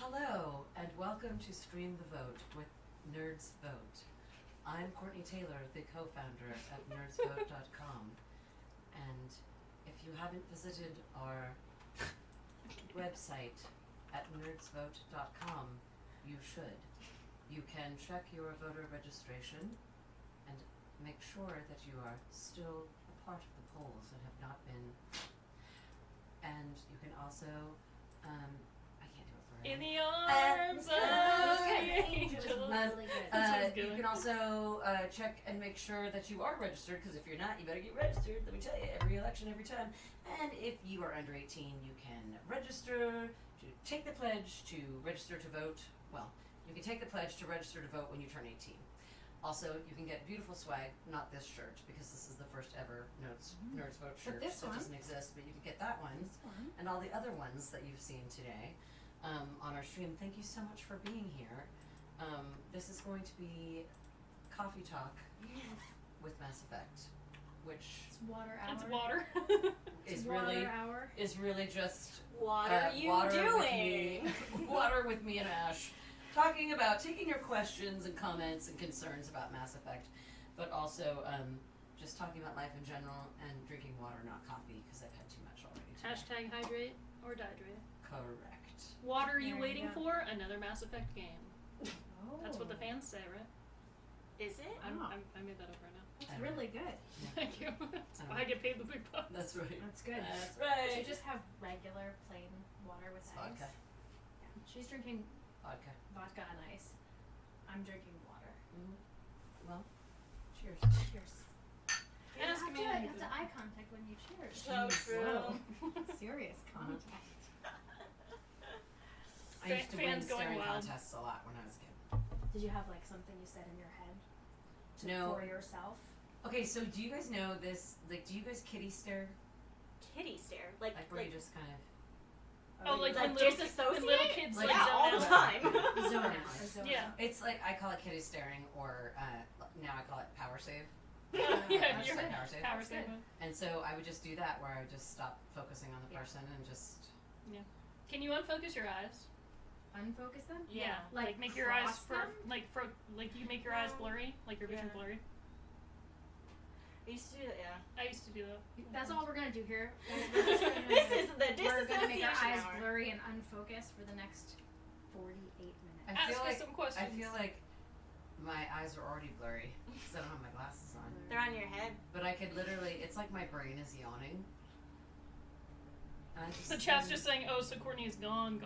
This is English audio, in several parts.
Hello, and welcome to Stream the Vote with NerdsVote. I'm Courtenay Taylor, the co-founder of NerdsVote.com. And if you haven't visited our website at NerdsVote.com, you should. You can check your voter registration and make sure that you are still a part of the polls and have not been. And you can also, I can't do it for you. In the arms of the angels. You can also check and make sure that you are registered, because if you're not, you better get registered. Let me tell you, every election, every time. And if you are under 18, you can register to take the pledge to register to vote. Well, you can take the pledge to register to vote when you turn 18. Also, you can get beautiful swag, not this shirt, because this is the first ever Nerds Vote shirt that doesn't exist, but you can get that one and all the other ones that you've seen today on our stream. Thank you so much for being here. This is going to be Coffee Talk with Mass Effect, which it's water hour. It's water. is water really hour. Is really just what are you doing? Water with me and Ash. Talking about taking your questions and comments and concerns about Mass Effect, but also just talking about life in general and drinking water, not coffee, because I've had too much already today. Hashtag hydrate or dehydrate. Correct. What are you There you waiting go. for? Another Mass Effect game. Oh. That's what the fans say, right? Is it? I made that up right now. That's really good. Thank you. That's why I get paid the big bucks. That's right. That's good. That's So right. you just have regular plain water with It's ice. vodka. Yeah. She's drinking Vodka. vodka and ice. I'm drinking water. Mm-hmm. Well, cheers. Cheers. Ask me you have anything. to eye contact when you cheers. So true. Serious contact. I used to win Fans going staring wild. contests a lot when I was a kid. Did you have like something you said in your head No. for yourself? Okay, so do you guys know this? Like, do you guys kitty stare? Kitty stare. Like Where you just kind of. Oh, like like when little, disassociate? when little kids Like, like yeah, zone all the out. time. Zone out. Or zone Yeah. out. It's like I call it kitty staring, or now I call it power save. yeah, I just you're like power save. power That's save. good. And so I would just do that, where I would just stop focusing on the Yeah. person and just. Can you unfocus your eyes? Unfocus them? Yeah. Like make your eyes cross them? like you make your eyes blurry, like your vision Yeah. blurry. I used to do that, yeah. I used to do that. That's all we're gonna do here. We're just gonna This is the we're gonna make our disassociation eyes hour. blurry and unfocused for the next 48 minutes. I Ask feel us like some questions. I feel like my eyes are already blurry because I don't have my glasses on. They're on your head. But I could literally, it's like my brain is yawning. And I just, The chat's just saying, "Oh, so Courtney is gone."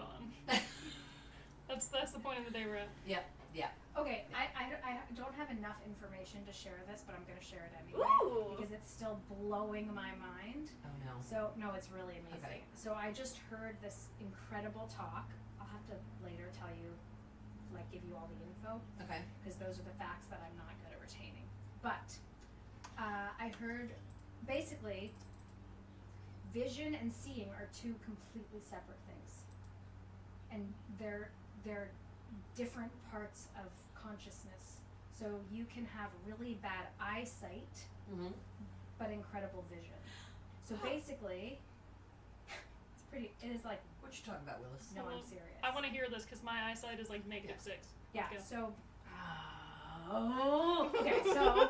That's the point of the day we're at. Yeah. Okay, I don't have enough information to share this, but I'm gonna share it anyway Ooh. because it's still blowing my mind. Oh no. So no, it's really amazing. Okay. So I just heard this incredible talk. I'll have to later tell you, like, give you all the info. Okay. Because those are the facts that I'm not good at retaining. But I heard basically vision and seeing are two completely separate things, and they're different parts of consciousness. So you can have really bad eyesight Mhm. but incredible vision. So basically, it's pretty. It is like, What you talking about, Willis? no, I'm serious. I want to hear this because my eyesight is like -6. Yeah. Let's go. So Oh. okay. So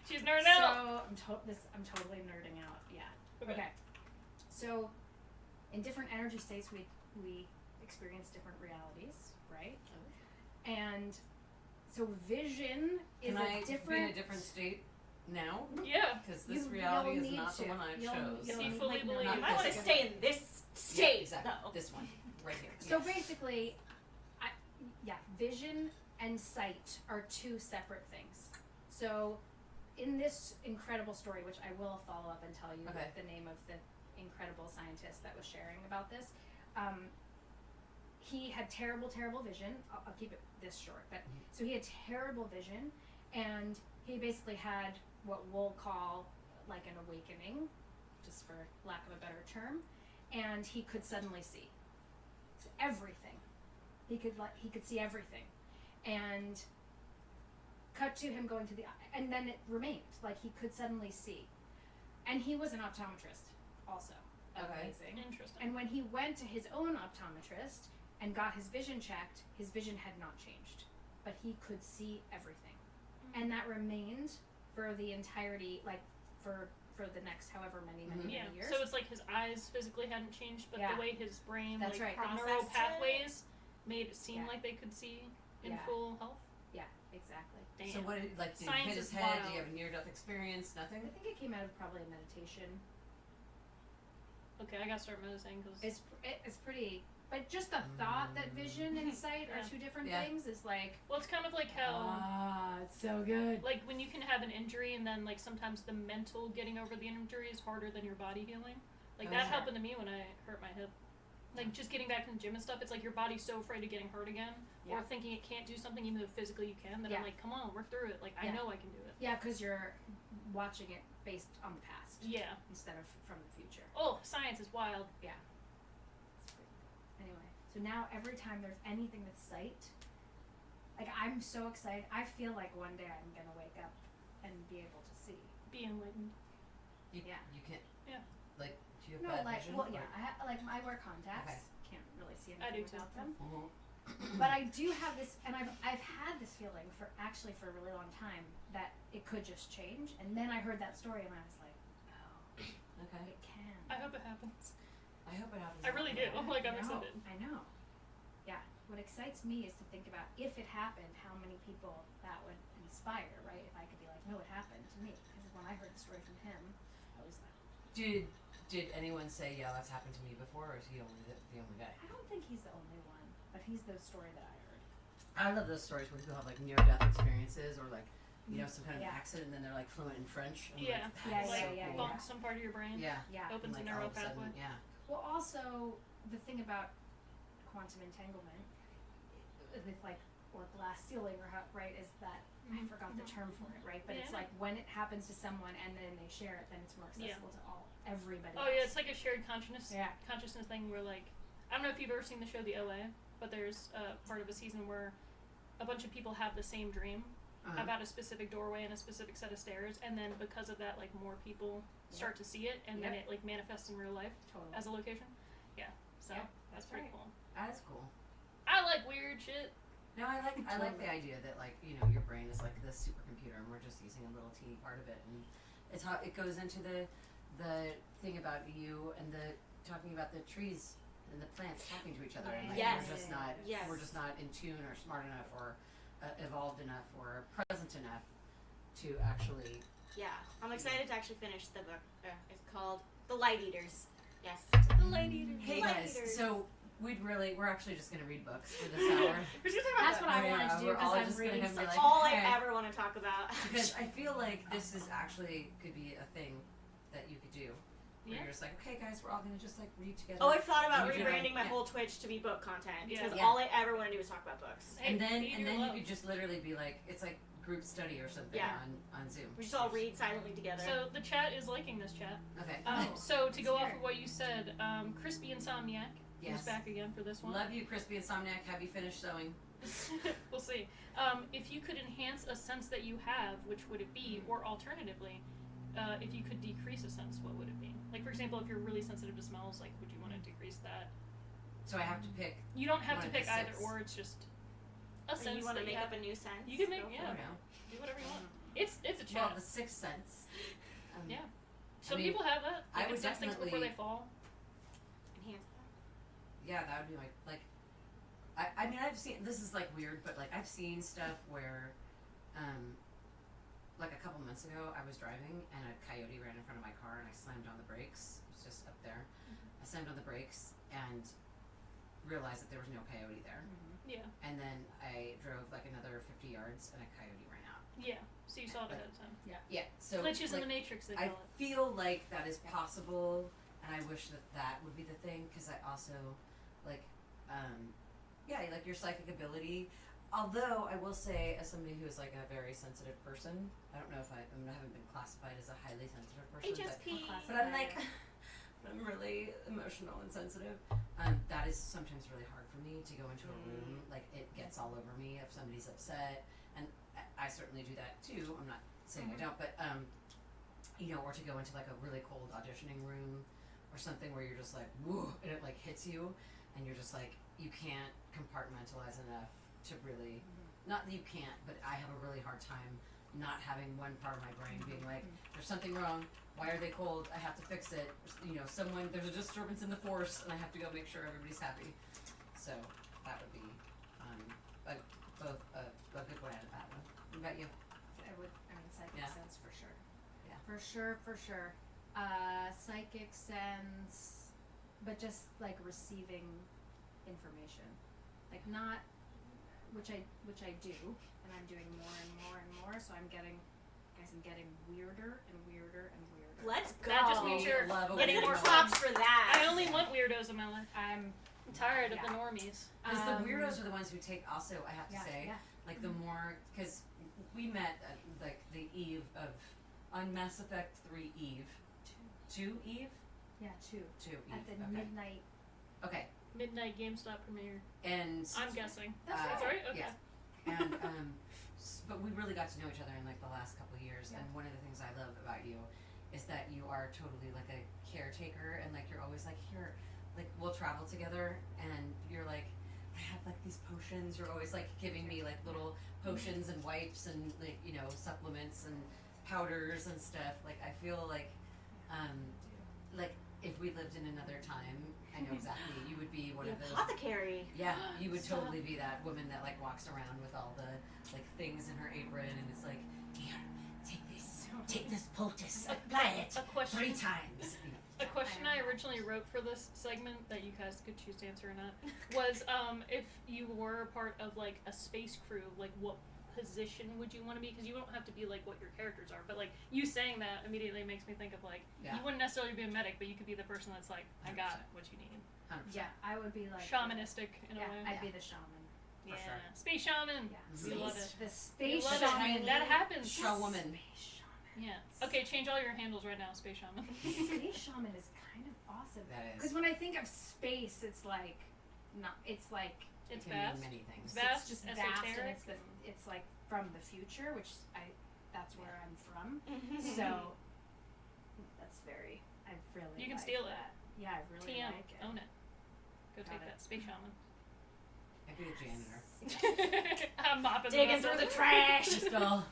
She's nerding out. I'm totally nerding out. Yeah. Okay. So, in different energy states, we experience different realities, right? And so vision is Can I a be in different. a different state now? Yeah. Because this You'll reality is need not the to. one I You'll- chose. you'll He need, fully like, believes- I Not want to this stay in this Yeah, state. exactly. though. This one, right here. So Yes. basically, vision and sight are two separate things. So, in this incredible story, which I will follow up and tell you Okay. the name of the incredible scientist that was sharing about this, he had terrible vision. I'll keep it this short, but so he had terrible vision, and he basically had what we'll call like an awakening, just for lack of a better term, and he could suddenly see everything. He could see everything, and cut to him going to the, and then it remained like he could suddenly see, and he was an optometrist also. Okay. Amazing. Interesting. And when he went to his own optometrist and got his vision checked, his vision had not changed, but he could see everything, and that remained for the entirety, like for the next however many Yeah. years. So it's like his eyes physically hadn't changed, but Yeah. the way his brain, That's like right. the neural Processed it. pathways, made it seem Yeah. like they could see in Yeah. full health. Yeah, exactly. Damn. So what did, like, did he Science hit his is head? wild. Do you have a near-death experience? I Nothing? think it came out of probably a meditation. Okay, I gotta start meditating because It's pretty, but just the thought that vision and sight Yeah. are two different Yeah. things is like, well, it's kind of like how it's so good. like when you can have an injury and then like sometimes the mental getting over the injury is harder than your body healing. Like Oh, that sure. happened to me when I hurt my hip. Like just getting back in the gym and stuff, it's like your body's so afraid of getting hurt again or Yeah. thinking it can't do something even though physically you can that Yeah. I'm like, come on, work through it. Like I Yeah. know I can do it. Yeah, because you're watching it based on the past Yeah. instead of from the future. Oh, science is wild. It's pretty cool. Anyway, so now every time there's anything with sight, like I'm so excited. I feel like one day I'm gonna wake up and be able to see. Be enlightened. You, Yeah. You can't. Yeah. Like, do you have No, bad like vision? well, yeah, I wear contacts. Okay. Can't really see I anything do too. without them. Mhm. But I do have this, and I've had this feeling for a really long time that it could just change. And then I heard that story, and I was like, oh, Okay. it can. I hope it happens. I hope it happens. I really do. Like I'm I know, excited. I know. Yeah. What excites me is to think about if it happened, how many people that would inspire, right? If I could be like, no, it happened to me. Because when I heard the story from him, I was like, Did anyone say, yeah, that's happened to me before, or is he only the only guy? I don't think he's the only one, but he's the story that I heard. I love those stories where people have like near-death experiences or like, you know, some kind of Yeah. accident and then they're like fluent in French. I'm Yeah. Like, that Yeah, is Like so yeah, cool. bonk some part of your brain. Yeah. Yeah. Opens And, a like, all neural of a sudden, pathway. yeah. Well, also the thing about quantum entanglement with like or glass ceiling or how, right is that I Mhm. forgot the term for it, right? But it's Yeah. like when it happens to someone and then they share it, then it's more Yeah. accessible to everybody. Oh else. yeah, it's like a shared consciousness Yeah. consciousness thing where like I don't know if you've ever seen the show The OA, but there's a part of a season where a bunch of people have the same dream about a specific doorway and a specific set of stairs, and then because of that, like more people start to see it, and then Yep. it like manifests in real life Totally. as a location. Yeah, so Yep, that's that's pretty right. cool. That's cool. I like weird shit. No, I like Totally. the idea that like, you know, your brain is like this supercomputer and we're just using a little teeny part of it, and it's how it goes into the thing about you and the talking about the trees and the plants talking to each other, and like Yes. we're just not Yes. we're just not in tune or smart enough or evolved enough or present enough to actually. Yeah, I'm excited to actually finish the book. It's called The Light Eaters. Yes. The Light Eaters. Hey Light guys, Eaters. so we're actually just gonna read books for this hour. We're just gonna talk That's about what I books. wanted to do we're because all I'm just gonna reading have to be That's like, all hey. I ever want to talk about. Because I feel like this is actually could be a thing that you could do. Where Yeah. you're just like, okay guys, we're all gonna just like read together. Oh, I've thought about And you do, rebranding my yeah. whole Twitch to be book content Yeah. because Yeah. all I ever want to do is talk about books. Hey, and then feed and your then love. you could just literally be like, it's like group study or something Yeah. on Zoom. We just all read silently together. So the chat is liking this chat. Okay. So to go off Sure. of what you said, Crispy Insomniac Yes. is back again for this one. Love you, Crispy Insomniac. Have you finished sewing? We'll see. If you could enhance a sense that you have, which would it be? Or alternatively, if you could decrease a sense, what would it be? Like, for example, if you're really sensitive to smells, like, would you want to decrease that? So I have to pick. You don't have One to of the pick either, six. or it's just a Or sense you want that to you make have. up a new sense? You can make- Go for yeah. I it. don't know. Do whatever you want. It's a Well, chat. the Sixth Sense. Yeah. Some mean, people have that. I They can would sense things before definitely- they fall. Enhance that. Yeah, that would be like. I mean, I've seen, this is like weird, but like I've seen stuff where, like a couple months ago, I was driving and a coyote ran in front of my car and I slammed on the brakes. It was just up there. I slammed on the brakes and realized that there was no coyote there. Yeah. And then I drove like another 50 yards and a coyote ran out. Yeah. So you saw it ahead of time. Yeah, so Glitches like, in the Matrix, they I call it. feel like that is possible, and I wish that that would be the thing, because I also, like, yeah, like your psychic ability. Although I will say, as somebody who is like a very sensitive person, I don't know if I haven't been classified as a highly sensitive person, HSP. but I'm like, I'm really emotional and sensitive. That is sometimes really hard for me to go into a room. Like, it gets all over me if somebody's upset, and I certainly do that too. I'm not saying I don't, but you know, or to go into like a really cold auditioning room, or something where you're just like, woo, and it like hits you, and you're just like, you can't compartmentalize enough to really, not that you can't, but I have a really hard time not having one part of my brain being like, there's something wrong, why are they cold, I have to fix it, you know, there's a disturbance in the force, and I have to go make sure everybody's happy. So that would be both a good one and a bad one. What about you? Psychic sense for sure. Yeah. For sure. Psychic sense, but just like receiving information, like not, which I do, and I'm doing more and more and more. So I'm getting weirder and weirder and weirder. Let's go. That just means you're getting more weirdo. props for that. I only want weirdos in my life. I'm tired of the normies. Because the weirdos are the ones who take, also, I have to say, like the more, because we met at like the eve of, on Mass Effect 3 Eve. 2 Eve? Yeah, 2. 2 Eve. At the midnight. Okay. Midnight GameStop premiere. And I'm guessing. That's right. Okay. Yeah. And but we really got to know each other in like the last couple of years. And one of the things I love about you is that you are totally like a caretaker, and like you're always like, here, like we'll travel together, and you're like, I have like these potions. You're always like giving me like little potions and wipes and like, you know, supplements and powders and stuff. Like I feel like if we lived in another time, I know exactly, you would be one of those. Apothecary. Yeah, you would totally be that woman that like walks around with all the like things in her apron, and it's like, here, take this poultice, apply it A question. 3 times. A question I originally wrote for this segment that you guys could choose to answer or not was if you were part of like a space crew, like what position would you want to be? Because you don't have to be like what your characters are, but like you saying that immediately makes me think of like you wouldn't necessarily be a medic, but you could be the person that's like, I got what you need. 100%. Yeah, I would be like Shamanistic in a way. I'd be the shaman. Yeah, sure. Space shaman. Yeah, We love it. The We space love shaman. it. That happens. Show woman. Space shaman. Yeah. Okay, change all your handles right now, Space Shaman. Space shaman is kind of awesome. That is. Because when I think of space, it's like, not. It's like It's It can vast. mean many things. It's vast, it's just vast, and esoteric. it's like from the future, which that's where I'm from. Mm-hmm. So that's I really. You can like steal it. that. Yeah, I really TM, like it. own it. Go take Got it. that, Space Shaman. I'd be a janitor. I'm mopping Digging the through the vessel. trash. Just all,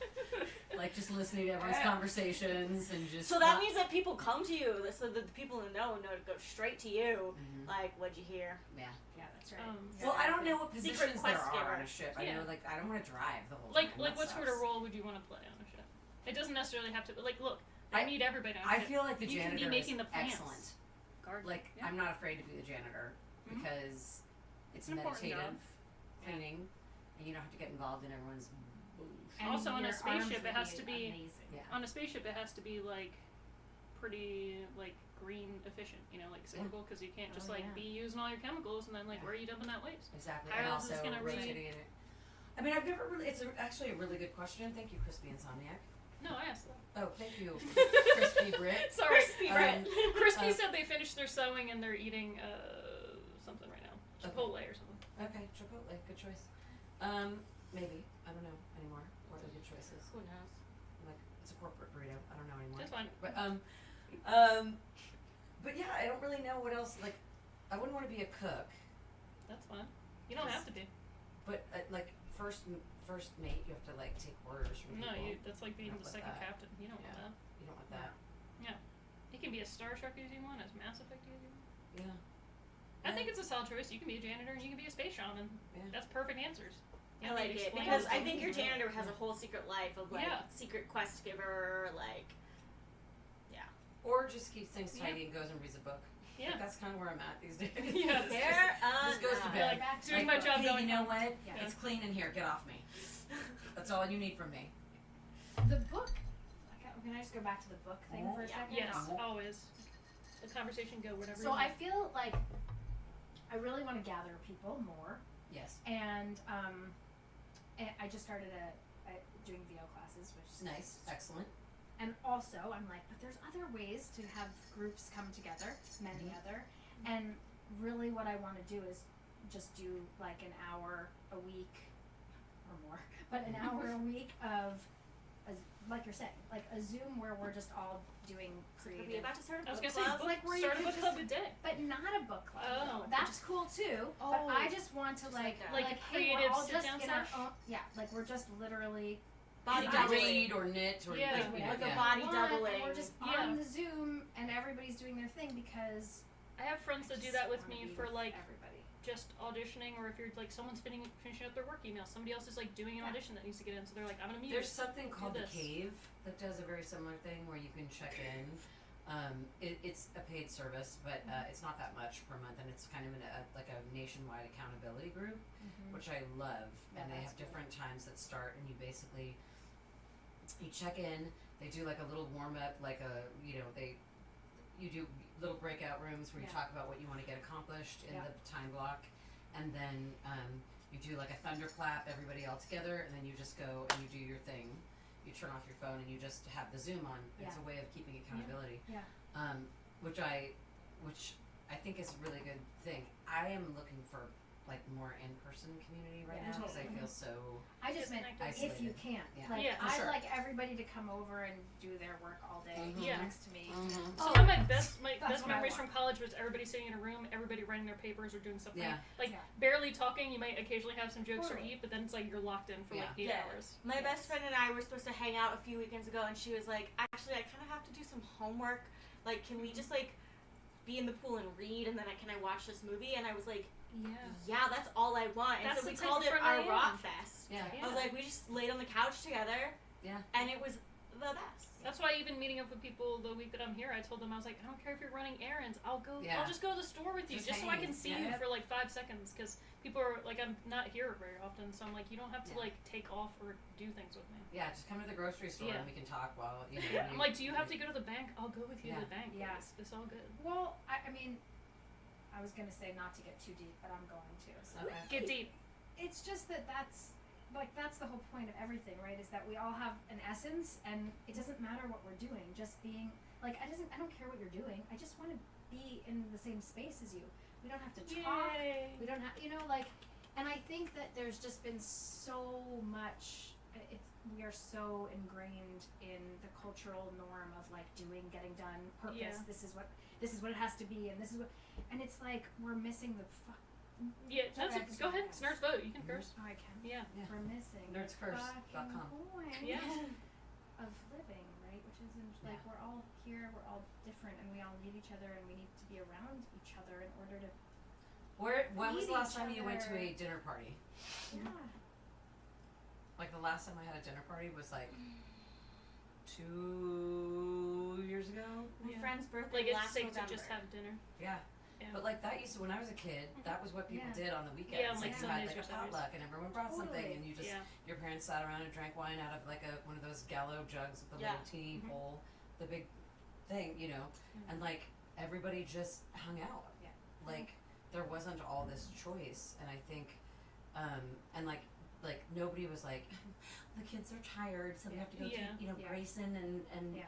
like just listening to everyone's conversations and just. So that means that people come to you, so that the people who know to go straight to you. Mhm. Like, what'd you hear? Yeah. Yeah, that's right. Well, I don't know what Secret positions there quest are giver. on a ship. I Yeah. know, like, I don't want to drive the whole Like time. what That sort of sucks. role would you want to play on a ship? It doesn't necessarily have to. But like, look, I- I need everybody on a I ship. feel like the You can janitor be making is the plants. excellent. Garden. Like, Yeah. I'm not afraid to be the janitor Mhm. because it's an important meditative, job. cleaning, and you don't have to get involved in everyone's bullshit. And Also on a your spaceship, arms it has would to be- amazing. Yeah. On a spaceship, it has to be like pretty like green efficient, you know, like cyclical, because you can't just Oh, like yeah. be using all your chemicals and then like Yeah. where are you dumping that waste? Exactly. How And else is also gonna read- rotating in it. I mean, I've never really. It's actually a really good question. Thank you, Crispy Insomniac. No, I asked that. Oh, thank you, Crispy Brit. Sorry, Crispy Um, bread. Crispy said they finished their sewing and they're eating something right now, Chipotle or something. Okay, Chipotle, good choice. Maybe I don't know anymore. What are the good choices? Who knows? Like, it's a corporate burrito. I don't know anymore. That's fine. But yeah, I don't really know what else. Like, I wouldn't want to be a cook, That's fine. You don't have to be. but like first mate, you have to like take orders from No, people. that's like being Don't the want second that. captain. You don't Yeah. want that. You don't want that. You can be as Star Trek as you want, as Mass Effect as you want. Yeah. I think it's a solid choice. You can be a janitor and you can be a space shaman. Yeah. That's perfect answers. You I don't like need to it explain because I it. think your janitor has a whole secret life of like Yeah. secret quest giver, like Or just keeps things Yeah. tidy and goes and reads a book. Yeah. Like, that's kind of where I'm at these days. Yeah. fair Just goes to enough. bed. Like, doing my Like, job hey, going you know home. what? Yeah. It's clean in here. Get off me. That's all you need from me. The book. Can I just go back to the book thing for a Yeah. second? Yes, Uh-huh. always. The conversation go whatever So you I want. feel like I really want to gather people more, Yes. and I just started doing VO classes, which is Nice. Excellent. And also, I'm like, but there's other ways to have groups come together, many other, and really what I want to do is just do like an hour a week, or more, but an hour a week of like you're saying, like a Zoom where we're just all doing Are we creative. about to start a I was book gonna say, club? Like where you start a could book just- club a day. But not a book club. Oh. though. That's cool too. But I just want to Just like, like that. Like hey, we're creative all just sit-down in our sesh? own. Yeah, like we're just literally Body You I can just- read or knit or Yeah. like, Like a yeah. body want, doubling. And we're just Yeah. on the Zoom and everybody's doing their thing because I have friends that do just that with wanna me be for with like everybody. just auditioning, or if you're like someone's finishing up their work email, somebody else is like doing an Yeah. audition that needs to get in, so they're like, I'm gonna meet There's you. something called The this. Cave that does a very similar thing where you can check in. It's a paid service, but it's not that much per month, and it's kind of like a nationwide accountability group, which I love. Yeah, And they that's have different times that start, and you basically you check in. They do like a little warm up, like you do little breakout rooms where you Yeah. talk about what you want to get accomplished in Yeah. the time block, and then you do like a thunderclap, everybody all together, and then you just go and you do your thing. You turn off your phone and you just have the Zoom on. It's a Yeah. way of keeping accountability. Yeah. Which I think is a really good thing. I am looking for like more in-person community right Yeah. now because I Totally. feel so I just meant Disconnected. if you can. Yeah. Like Yeah, for I sure. like everybody to come over and do their work all day Mhm. Yeah. next to me. Mhm. So Oh, one of my best that's best what I memories want. from college was everybody sitting in a room, everybody writing their papers or doing something. Yeah. Like Yeah. barely talking, you might occasionally have some jokes Totally. or eat, but then it's like you're locked in for like Yeah. 8 Yeah. hours. My best friend and I were supposed to hang out a few weekends ago, and she was like, actually, I kind of have to do some homework. Like, can we just, like, be in the pool and read, and then can I watch this movie? And I was like, Yeah. yeah, that's all I want. And That's so the we type called of it friend our I am. Rock Fest. Yeah. Yeah. I was like, we just laid on the couch together, Yeah. and it was the best. That's why even meeting up with people the week that I'm here, I told them I was like, I don't care if you're running errands, I'll Yeah. just go to the store with you, Just just so I hang. can see Yeah. you for like 5 seconds, because people are like, I'm not here very often, so I'm like, you don't have to Yeah. like take off or do things with me. Yeah, just come to the grocery store Yeah. and we can talk while you know. Yeah. I'm like, do you have to go to the bank? I'll go with you to Yeah. the bank. Yeah. It's all good. Well, I mean, I was gonna say not to get too deep, but I'm going to. So Okay. Get deep. it's just that's the whole point of everything, right? Is that we all have an essence, and it doesn't matter what we're doing. Just being like, I don't care what you're doing. I just want to be in the same space as you. We don't have to talk. Yay. We don't have, like, and I think that there's just been so much. We are so ingrained in the cultural norm of like doing, getting done, purpose. Yeah. This is what it has to be, and this is what, and it's like we're missing the fuck. Yeah, that's Okay. it. Go ahead. It's NerdsVote. You can curse. Oh, I can. Yeah. Yeah. We're missing Nerdscurse.com. the fucking point Yeah. of living, right? Which isn't like Yeah. we're all here, we're all different, and we all need each other, and we need to be around each other in order to. When was Meet the last each time you went to other. a dinner party? Yeah. Like the last time I had a dinner party was like 2 years ago. My Yeah. friend's birthday Like it's last safe November. to just have dinner. Yeah. Yeah. But like that used to, when I was a kid, that was what people Yeah. did on the weekends. Yeah, on, like, you had Sundays like or a Saturdays. potluck and everyone brought something Totally. and you just, Yeah. your parents sat around and drank wine out of like one of those gallo jugs with the Yeah. little teeny Mhm. hole, the big thing, you know, and like everybody just hung out. Yeah. Like there wasn't all this choice, and I think, and like nobody was like, the kids are tired, so we have to go Yeah. take, Yeah. Grayson and Yeah.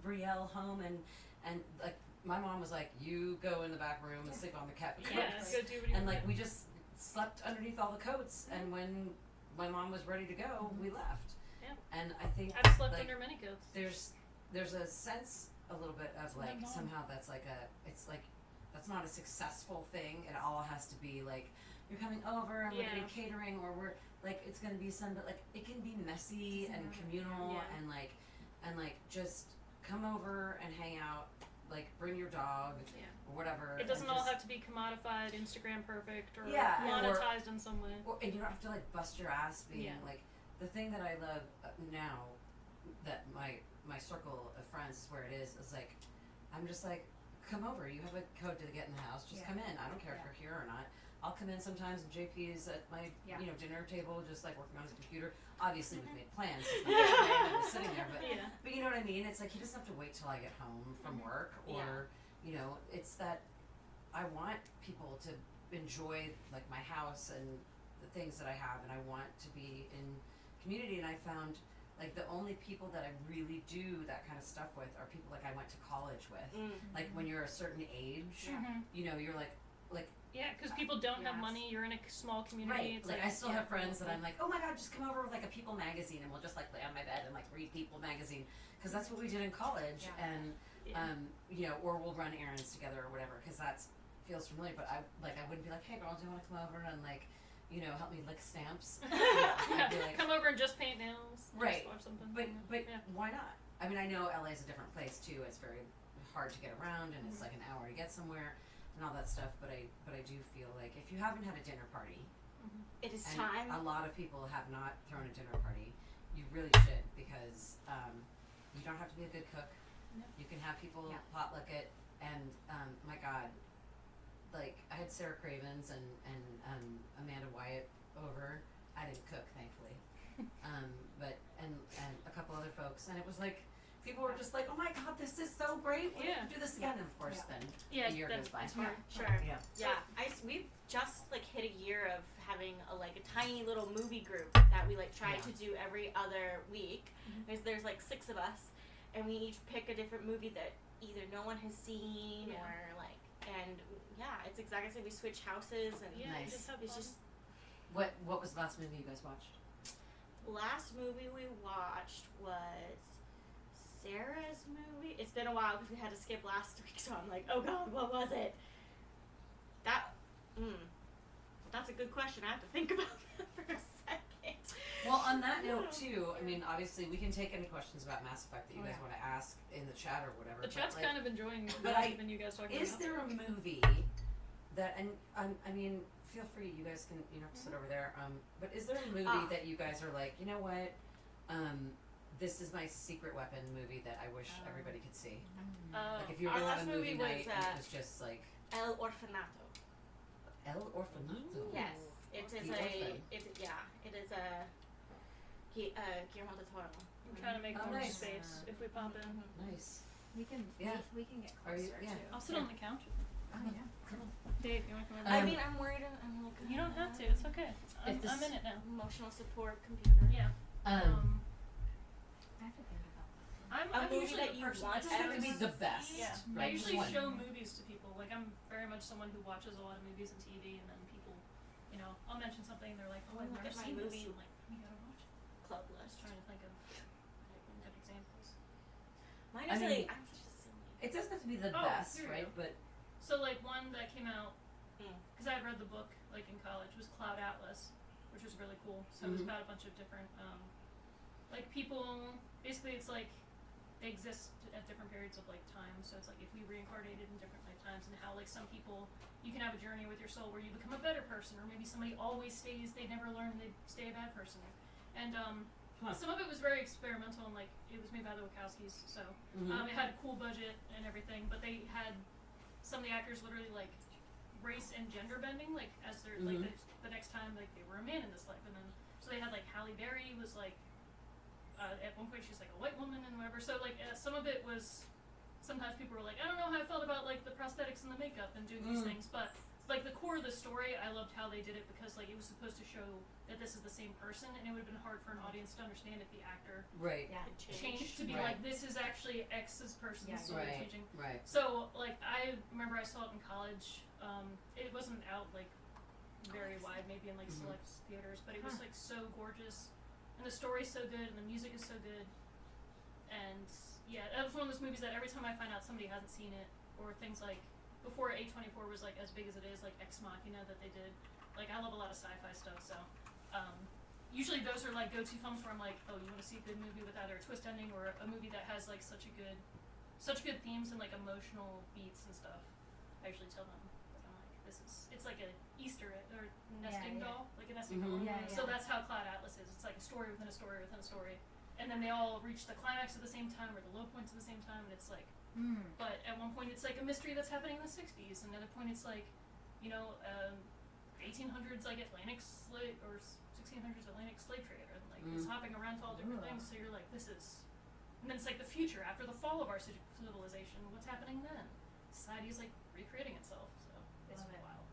Brielle home, and like my mom was like, you go in the back room and sleep on the couch. Yeah. Go do what you And want. like we just slept underneath all the coats, and when my mom was ready to go, we left. Yeah. And I think I've slept like, under many coats. there's a sense a little bit of It's my like mom. somehow that's like it's like that's not a successful thing. It all has to be like you're coming over and we're Yeah. getting catering, or we're like it's gonna be some, but like it can be messy Doesn't and matter. communal Yeah. and like just come over and hang out, like bring your dog Yeah. or whatever. It doesn't and all just, have to be commodified, Instagram perfect, or Yeah, or- monetized in some way. and you don't have to like bust your ass being Yeah. like the thing that I love now that my circle of friends is where it is like I'm just like come over, you have a code to get in the house, just Yeah. come in. I don't care if you're here or not. I'll come in sometimes and JP is at my Yeah. dinner table just like working on his computer. Obviously we've made plans, it's not just randomly sitting there, Yeah. but you know what I mean? It's like he doesn't have to wait till I get home from work, or it's that I want people to enjoy like my house and the things that I have, and I want to be in community. And I found like the only people that I really do that kind of stuff with are people like I went to college with. Mm. Like when you're a certain age, Mhm. you're like like. Yeah, because people don't have Yes. money. You're in a small community. Right. It's Like, I still yeah. have friends that I'm like, oh my god, just come over with like a People magazine and we'll just like lay on my bed and like read People magazine, because that's what we did in college. Yeah. And you know, or we'll run errands together or whatever, because that feels familiar. But I wouldn't be like, hey girl, do you want to come over and like, you know, help me lick stamps? I'd be like, Come over and just paint nails. Right. Just watch something. but yeah. why not? I mean, I know LA is a different place too. It's very hard to get around, and it's like an hour to get somewhere and all that stuff. But I do feel like if you haven't had a dinner party, It is and time. a lot of people have not thrown a dinner party, you really should, because you don't have to be a good cook. No. You can have people Yeah. potluck it, and my God, like I had Sarah Cravens and Amanda Wyatt over. I didn't cook, thankfully, but and a couple other folks, and it was like people were just like, oh my God, this is so great. We Yeah. have to do this again. And of course, Yeah. then Yeah, a year that- goes by. it's hard. Sure. Yeah. Yeah, we've just like hit a year of having a tiny little movie group that we like try Yeah. to do every other week. Mhm. There's like 6 of us, and we each pick a different movie that either no one has seen Yeah. or like, and yeah, it's exactly the same. We switch houses, and Yeah, Nice. you just have it's fun. just What was the last movie you guys watched? last movie we watched was Sarah's movie. It's been a while because we had to skip last week, so I'm like, oh God, what was it? That's a good question. I have to think about that for a second. Well, on that note too, I mean, obviously we can take any questions about Mass Effect that you Oh, guys yeah. want to ask in the chat or whatever. The but, chat's like, kind of enjoying but even you guys talking is about. there a movie that, and I mean, feel free, you guys can, you know, sit over there. But is there a movie that you guys are like, you know what, this is my secret weapon movie that I wish everybody could see. Like if you were Our gonna have last a movie movie was, night, and it was just like El Orfanato. El Orfanato. Yes, it is The Orphan. it is a Guillermo del Toro. I'm trying to make Oh, more nice. space if we pop in. Nice. We can Yeah. we can get Are you- closer yeah. too. I'll sit on the couch. Oh yeah. Come on. Dave, you want to come over? I Um, mean, I'm worried. I'm like. You don't have to. It's okay. I'm this- in it now. Emotional support computer. Yeah. I have to think about that. A I'm movie usually that the you person want It doesn't have to be everyone the to best. see. Yeah. Right? I usually One. show movies to people. Like I'm very much someone who watches a lot of movies and TV, and then people, you know, I'll mention something, they're like, oh, I've Look never at my seen movie. this. I'm like, you gotta watch it. Club Just list. trying to think of good examples. Mine I is mean- I'm such a silly. It doesn't have to be the Oh, best, here we right? go. But So like one that came out Mm. because I had read the book like in college was Cloud Atlas, which was really cool. So it was Mhm. about a bunch of different like people. Basically, it's like they exist at different periods of like time. So it's like if we reincarnated in different lifetimes, and how like some people you can have a journey with your soul where you become a better person, or maybe somebody always stays, they never learn, and they stay a bad person. And some of it was very experimental, and like it was made by the Wachowskis, so it had a cool budget and everything. But they had some of the actors literally like race and gender bending, like as they're like the next time like they were a man in this life, and then so they had like Halle Berry was like at one point she's like a white woman and whatever. So like some of it was sometimes people were like, I don't know how I felt about like the prosthetics and the makeup and doing these things, but like the core of the story, I loved how they did it because like it was supposed to show that this is the same person, and it would have been hard for an audience to understand if the actor right, Yeah. changed to be Right. like this is actually X's person Yeah, slowly right, changing. right. So like I remember I saw it in college. It wasn't out like very wide, maybe in like select theaters, but it was like so gorgeous, and the story's so good, and the music is so good, and yeah, that was one of those movies that every time I find out somebody hasn't seen it, or things like before A24 was like as big as it is, like Ex Machina that they did. Like I love a lot of sci-fi stuff, so usually those are like go-to films where I'm like, oh, you want to see a good movie with either a twist ending or a movie that has like such good themes and like emotional beats and stuff. I usually tell them that I'm like, it's like a Easter egg or nesting doll, like a nesting doll. Yeah, So yeah. that's how Cloud Atlas is. It's like a story within a story within a story, and then they all reach the climax at the same time or the low points at the same time, and it's like. But at one point it's like a mystery that's happening in the 60s, and another point it's like, you know, 1800s like Atlantic slave or 1600s Atlantic slave trade, and like it's hopping around to all different things. So you're like, this is, and then it's like the future after the fall of our civilization. What's happening then? Society is like recreating itself. So it's Love it. wild.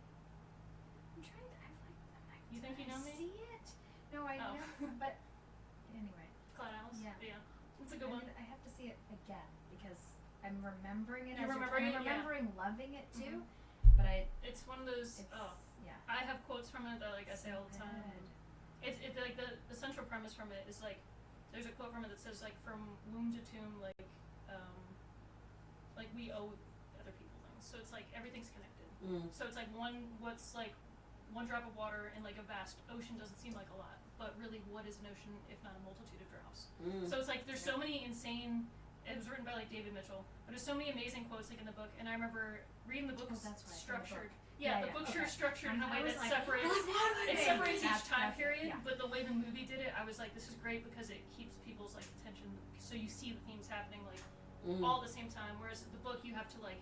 I'm trying to. You think you know me? See it? No, I Oh. know. But anyway, Cloud Atlas. Yeah. It's a good one. I have to see it again because I'm remembering it. You're as remembering I'm it? Yeah. remembering loving it too. But I It's one one of those. It's, yeah. I have quotes from it that like I say So all the time. good. It's like the central premise from it is like there's a quote from it that says like from womb to tomb like we owe other people things. So it's like everything's connected. So it's like what's like one drop of water in like a vast ocean doesn't seem like a lot, but really what is an ocean if not a multitude of drops? So it's like there's so many insane. It was written by like David Mitchell, but there's so many amazing quotes like in the book, and I remember reading the book Oh, that's right, structured. Yeah, The book's okay. structured in a I way was that like, separates. It Okay. separates each time That's it, period, yeah. but the way the movie did it, I was like, this is great because it keeps people's like attention, so you see the themes happening like all at the same time. Whereas the book, you have to like,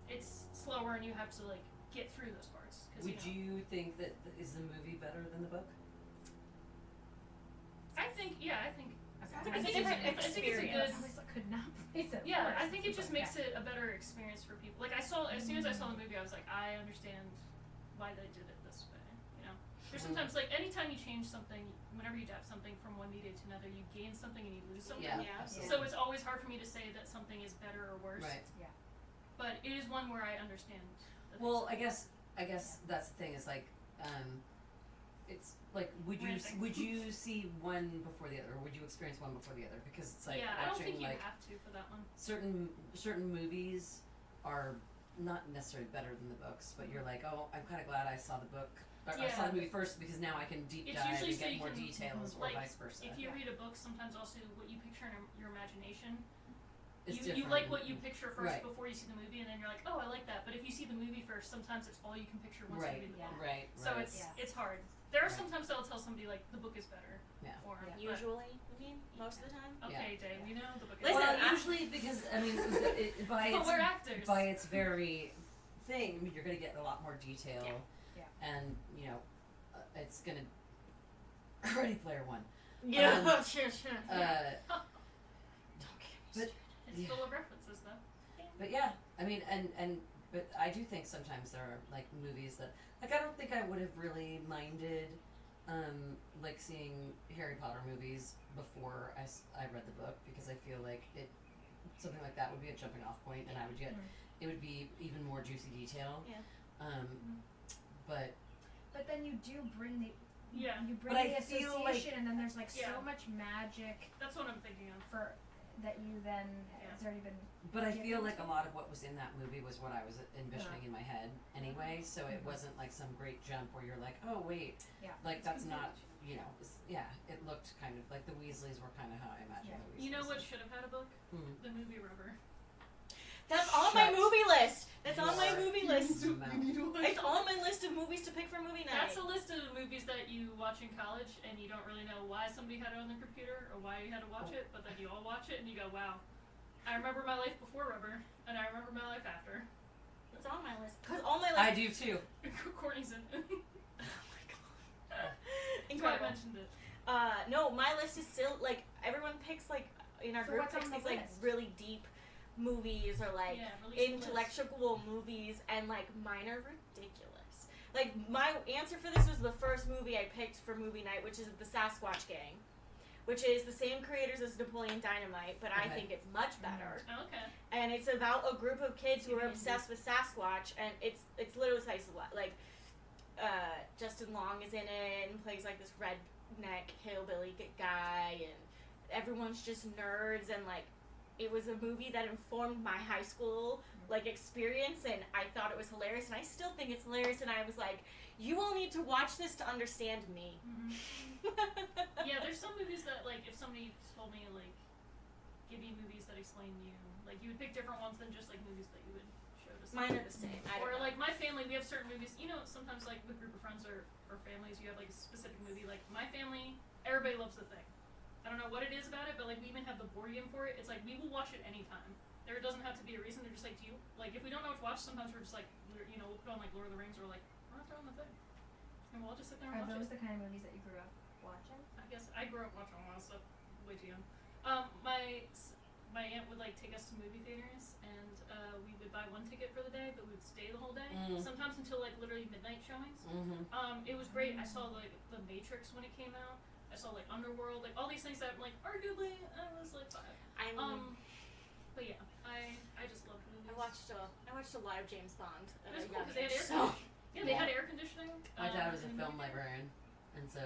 it's slower and you have to like get through those parts. Would you think that is the movie better than the book? I think Okay. I think it's a good. I was like, could not place it. Yeah, worse. I think it just But, makes it a better experience for people. Like I saw, as soon as I saw the movie, I was like, I understand why they did it this way. You know, there's sometimes like anytime you change something, whenever you adapt something from one media to another, you gain something and you lose something. Yeah. So it's always hard for me to say that something is better or worse. Right. Yeah. But it is one where I understand. That Well, I guess that's the thing is like, it's like Ranting. would you see one before the other, or would you experience one before the other? Because it's like yeah, I don't watching think you like have to for that one. certain movies are not necessarily better than the books, but you're like, oh, I'm kind of glad I saw the book. Or I saw the movie first because now I can deep It's dive usually and so get you more can, details, or like, vice versa. If you read a book, sometimes also what you picture in your imagination. It's You different. like what you picture first Right. before you see the movie, and then you're like, oh, I like that. But if you see the movie first, sometimes it's all you can picture once Right. you read the Yeah. book. Right. So right. it's hard. There are Right. sometimes I'll tell somebody like the book is better. Yeah. Or Yeah. but- Usually, I mean, most of the time. Okay, Dave, we know the book is Listen, better. Well, usually because I mean, by But its we're actors. by its very thing, you're going to get a lot more detail, Yeah. and you know, it's going to Ready Player One. Yeah, sure. Uh, Don't get me but started. It's yeah. full of references, though. But yeah, I mean, and but I do think sometimes there are like movies that like I don't think I would have really minded like seeing Harry Potter movies before I read the book, because I feel like something like that would be a jumping off point, and I would get it would be even more juicy detail. Yeah. But then you do bring the Yeah. you bring But the I feel association, like- and then there's like Yeah. so much magic That's what I'm thinking of. for that you then it's already been. But I feel given like to a lot of what was in that movie was what I was envisioning in my head anyway, so it Mhm. wasn't like some great jump where you're like, oh wait, Yeah. like that's not, you know, it looked kind of like the Weasleys were kind of how I imagined Yeah. the Weasleys. You know what should have had a book? Hmm. The movie Rubber. That's on my Shut movie list. That's on my your movie list. mouth. It's on my list of movies to pick for movie night. That's a list of movies that you watch in college, and you don't really know why somebody had it on their computer or why you had to watch it, but then you all watch it and you go, wow, I remember my life before Rubber, and I remember my life after. It's on my list. Cause on my list. I do too. Courtney's in it. Oh my god. That's why I Incredible. mentioned it. No, my list is still like everyone picks like in our So group what's on picks the these like list? really deep movies or like Yeah, release the list. intellectual movies, and like mine are ridiculous. Like my answer for this was the first movie I picked for movie night, which is the Sasquatch Gang, which is the same creators as Napoleon Dynamite, but I Okay. think it's much better. Oh, okay. And it's about a group of kids who are obsessed with Sasquatch, and it's literally slice of life. Like Justin Long is in it and plays like this redneck hillbilly guy, and everyone's just nerds, and like it was a movie that informed my high school like experience, and I thought it was hilarious, and I still think it's hilarious, and I was like, you all need to watch this to understand me. Yeah, there's some movies that, like, if somebody told me, like, give you movies that explain you, like, you would pick different ones than just, like, movies that you would show to someone. Mine are the same. I don't Or, know. like, my family, we have certain movies, you know, sometimes, like, with a group of friends or families, you have, like, a specific movie. Like, my family, everybody loves The Thing. I don't know what it is about it, but, like, we even have the board game for it. It's like, we will watch it anytime. There doesn't have to be a reason. They're just like, do you, like, if we don't know what to watch, sometimes we're just like, you know, we'll put on, like, Lord of the Rings, or, like, we're not throwing The Thing. And we'll all just sit there and Are watch those it. the kind of movies that you grew up watching? I guess I grew up watching a lot of stuff way too young. My aunt would like take us to movie theaters, and we would buy one ticket for the day, but we would stay the whole day. Sometimes until like literally midnight showings. It was great. I saw like The Matrix when it came out. I saw like Underworld, like all these things that like arguably I was like 5. I But yeah, I just loved movies. watched a lot of James Bond. It was at a cool young because they had age, air so film librarian, and so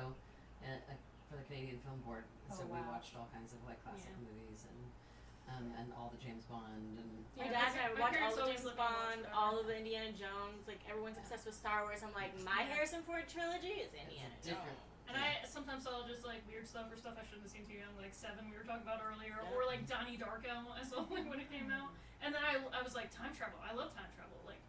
for the Canadian Film Board, and so we wow. watched all kinds of like classic movies and all the James Bond and. My Yeah, dad and I my watch parents all the always James let me watch Bond, that. all of the Indiana Jones. Like everyone's obsessed with Star Wars. I'm like, my Harrison Ford trilogy is Indiana different. Jones. And I sometimes saw just like weird stuff or stuff I shouldn't have seen too young, like Seven we were talking about earlier, or like Donnie Darko I saw like when it came out. And then I was like, time travel. I love time travel. Like,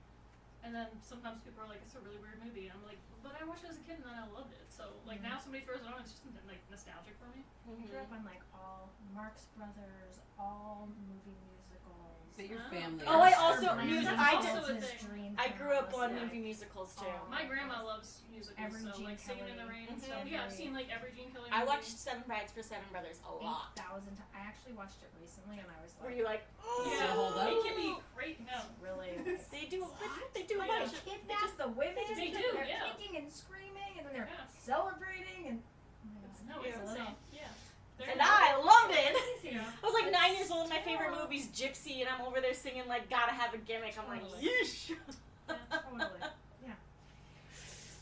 and then sometimes people are like, it's a really weird movie. And I'm like, but I watched it as a kid and then I loved it. So like now somebody throws it on, it's just like nostalgic for me. I grew up on like all Marx Brothers, all movie musicals. But your family. Oh, I is also super music. musical. I also did. a thing. I grew up on Yeah. movie musicals too. Oh. My grandma loves musicals, Every so Gene like Singing in the Kelly. Rain and Mhm. stuff. Yeah, I've seen like every Gene Kelly I movie. watched Seven Brides for Seven Brothers a lot. 8,000 times. I actually watched it recently and I was Were like, you like, oh, Does it hold up? It can be great. No. really? They do. They do a Yeah. bunch. They kidnap the women. They and do, They're yeah. kicking and screaming, and then they're Yeah. celebrating, and oh my God. No, it's Yeah. insane. Yeah. And I loved it. Yeah. I was like 9 years old. And my It's favorite terrible. movie's Gypsy, and I'm over there singing like "Gotta Have a Gimmick." I'm like, Totally. yeesh. Totally. Yeah.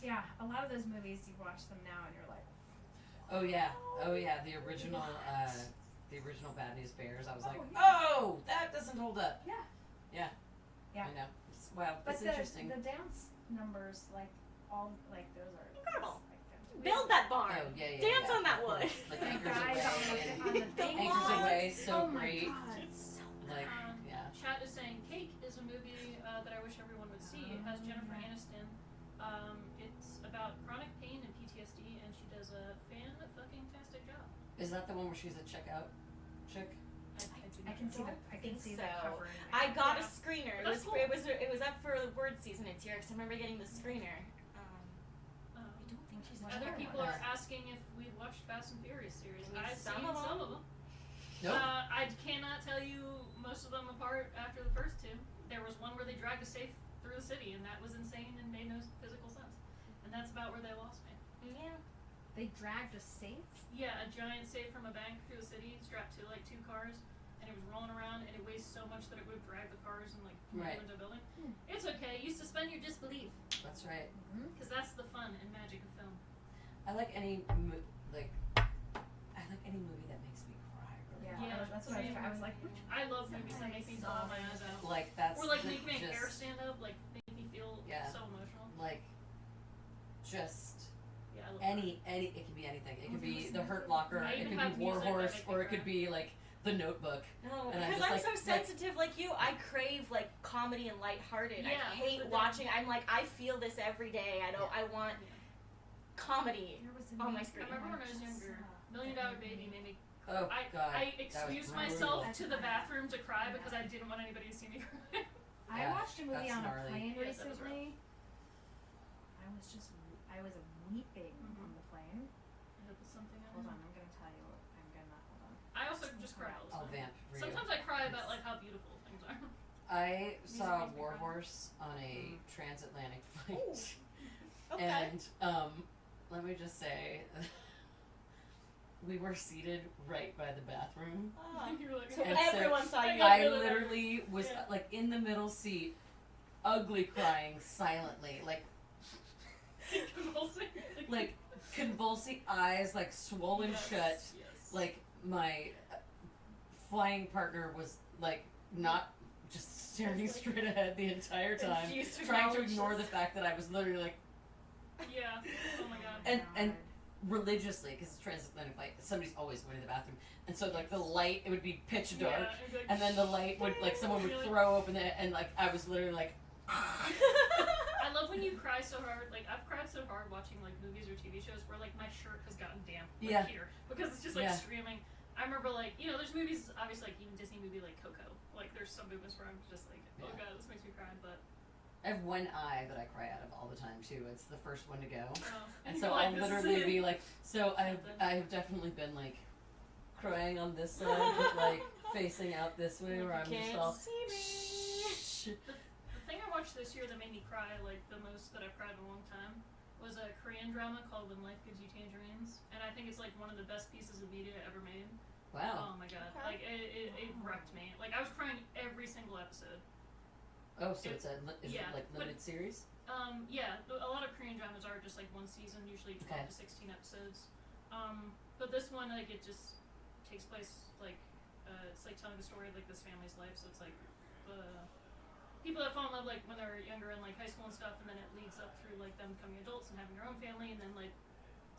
Yeah. A lot of those movies, you watch them now, and you're like, Oh yeah, the original Bad News Bears. I was like, yeah. oh, that doesn't hold up. Yeah. Yeah. Yeah. I know. Wow, But it's the interesting. dance numbers, like all, like those are Incredible. Like, fantastic. Build that barn. Oh yeah, yeah. Dance yeah, on that of wood. course. Like The Anchors guys Away. on the The thing. Anchors logs. Away, so Oh my great. God. Like, yeah. Chat is saying Cake is a movie that I wish everyone would see. It has Jennifer Aniston. It's about chronic pain and PTSD, and she does a fan-fucking-tastic job. Is that the one where she's a checkout chick? I can see the so. cover. I got a Yeah. screener. It That's was cool. it was up for the word season this year because I remember getting the screener. I don't think she's in Other it. people are asking if we watched Fast and Furious series. I mean, I've some seen of some them. of them. Nope. I cannot tell you most of them apart after the first two. There was one where they dragged a safe through the city, and that was insane and made no physical sense. And that's about where they lost me. Yeah. They dragged a safe. Yeah, a giant safe from a bank through the city, strapped to like 2 cars, and it was rolling around, and it weighs so much that it would drag the cars and like move Right. into a building. Hmm. It's okay. You suspend your disbelief, That's right. because that's the fun and magic of film. I like any any movie that makes me cry. Really. Yeah, Yeah, that's what same. I was like. I love movies that make me bawl my eyes out. Like that's Or like the- make my just, hair stand up, like make me feel Yeah. so emotional. like just Yeah, I love any it can be anything. It could be The Hurt I Locker, it even could have be War music that Horse, make me or it could cry. be like The Notebook. No, And I because just I'm like- so like- sensitive like you. I crave like comedy and lighthearted. Yeah, I hate but then- watching. I'm like I feel this every day. I want comedy. There was On my another screen. I remember when I was just younger, saw $1 Million that Baby movie. made me. Oh God. I that was excused brutal. myself to the bathroom to cry because I didn't want anybody to see me cry. I Yeah, watched a movie that's on gnarly. a plane Yes, that was rough. recently. I was weeping Mhm. on the plane. I hope it's something Hold on, I'm gonna tell you. Hold on. I also just cry all the I'll time. vamp for you. Sometimes I cry about like how beautiful things are. I saw makes me War cry. Horse on a transatlantic flight, Okay. and let me just say, we were seated right by the bathroom. Ah. You're like, So And so everyone saw you. I I really literally was Yeah. like in the middle seat, ugly crying silently, like convulsing eyes, like swollen Yes, shut. yes. Like my flying partner was like not just staring straight ahead the entire time, Infused with trying to knowledge. ignore the fact that I was literally like Yeah. Oh my god. and religiously, because it's transatlantic flight, somebody's always going to the bathroom, and so like the light, it would be pitch dark, Yeah, it'd be like, and then the light would like someone would Really? throw open it, and like I was literally like. I love when you cry so hard. Like I've cried so hard watching like movies or TV shows where like my shirt has gotten damp like, Yeah. here because it's just like Yeah. streaming. I remember like there's movies obviously like even Disney movie like Coco. Like there's some movies where I'm just like oh Yeah. god this makes me cry but I have one eye that I cry out of all the time too. It's the first one to go, and you're so like, I'll this is literally it. be like, so I've definitely been like crying on this side, but like facing out this way, where I'm just Can't all. see me. Shh. The thing I watched this year that made me cry like the most that I've cried in a long time was a Korean drama called When Life Gives You Tangerines, and I think it's like one of the best pieces of media ever made. Wow. Oh my god, Okay. like it wrecked me. Like I was crying every single episode. Oh, so it's a is yeah, it like but- limited series? Yeah, a lot of Korean dramas are just like one season, usually 12 to 16 episodes. But this one, like, it just takes place like it's like telling the story of like this family's life. So it's like the people that fall in love like when they're younger in like high school and stuff, and then it leads up through like them becoming adults and having their own family, and then like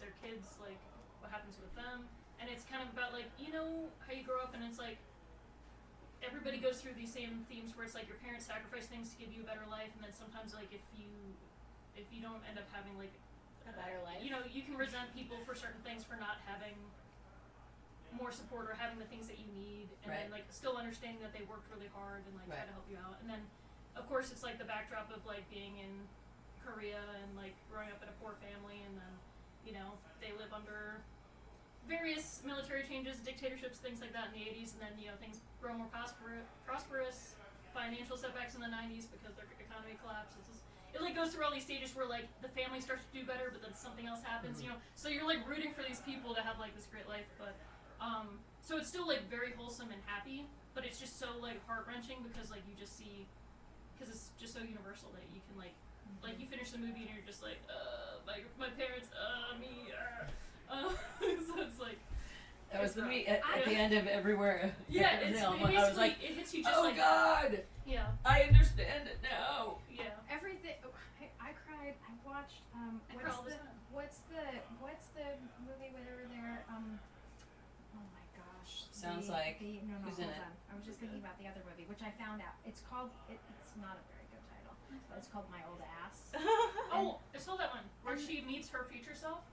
their kids, like what happens with them. And it's kind of about like, you know how you grow up and it's like everybody goes through these same themes where it's like your parents sacrifice things to give you a better life, and then sometimes like if you don't end up having like A better life. you know, you can resent people for certain things for not having more support or having the things that you need, and then like still understanding that they worked really hard and like try to help you out. And then of course it's like the backdrop of like being in Korea and like growing up in a poor family, and then you know they live under various military changes, dictatorships, things like that in the 80s, and then you know things grow more prosperous, financial setbacks in the 90s because their economy collapses. It like goes through all these stages where like the family starts to do better, but then something else happens, you know. So you're like rooting for these people to have like this great life, but so it's still like very wholesome and happy, but it's just so like heart wrenching because like you just see, because it's just so universal that you can like you finish the movie and you're just like my parents, me, so it's like. That was the me at the end of Everywhere. Yeah, it's basically, I was like, it hits you just oh like. God! Yeah. I understand it now. Yeah. Everything. I cried. I watched. I cry all the time. What's the movie where they were there? Oh my gosh. Sounds no, who's hold in it? on. I was just thinking about the other movie, which I found out. It's called. It's not a very good title, but it's called My Old Ass. Oh, I saw that one where she meets her future self.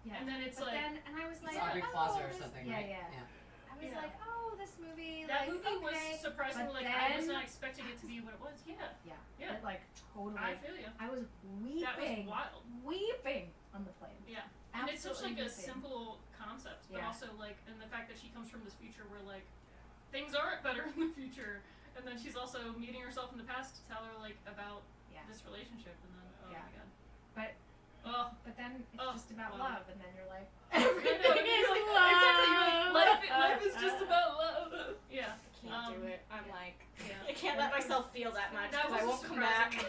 Yeah. And then it's but like. and I was like, It's Aubrey oh, Plaza or this- something, yeah, right? Yeah. I was Yeah. like, oh, this movie. That like, movie okay. was surprisingly but like I was then- not expecting it to be what it was. Yeah. Yeah. Yeah. It, like totally. I feel you. I was That was weeping. wild. Weeping on the plane. Yeah. And it's such like Absolutely a weeping. simple concept, but Yeah. also like, and the fact that she comes from this future where like things aren't better in the future, and then she's also meeting herself in the past to tell her like about Yeah. this relationship, and then oh Yeah. my god. But Oh. But then it's Oh, just about wow. love, and then you're like, Everything everything is like, love. exactly, you're like, life is just about love. Yeah. Can't do it. I'm yeah. like, Yeah. I can't let myself feel that much That because I was won't come back. So